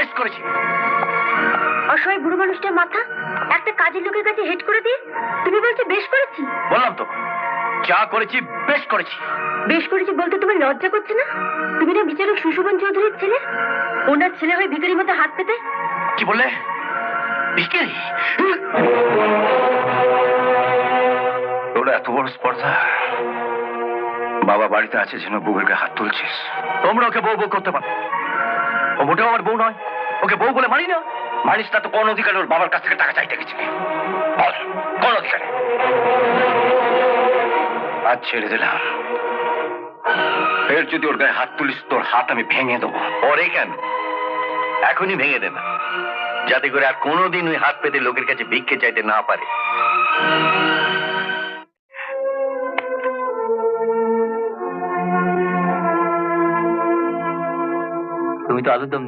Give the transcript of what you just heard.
বেশ করেছি। অসহায় বুড়ো মানুষটার মাথা একটা কাজের লোকের কাছে হেড করে দিয়ে তুমি বলছো বেশ করেছি? বললাম তো, যা করেছি বেশ করেছি। বেশ করেছি বলতে তোমার লজ্জা করছে না? তুমি না বিচারক সুশোভন চৌধুরীর ছেলে, ওনার ছেলে হয়ে ভিখারির মতো হাত পেতে। কি বললে? ভিখারি? তোর এত বড় স্পর্ধা, বাবা বাড়িতে আছে যেন বউয়ের গায়ে হাত তুলছিস। তোমরা ওকে বউ বউ করতে পারো, ও মোটেও আমার বউ নয়। ওকে বউ বলে মানি না। মানিস না তো কোন অধিকারে ওর বাবার কাছ থেকে টাকা চাইতে গেছিলি? বল, কোন অধিকারে? আজ ছেড়ে দিলাম, ফের যদি ওর গায়ে হাত তুলিস তোর হাত আমি ভেঙে দেবো। পরে কেন, এখনই ভেঙে দে না, যাতে করে আর কোনোদিন ওই হাত পেতে লোকের কাছে ভিক্ষে চাইতে না পারে। তুমি তো আলুর দম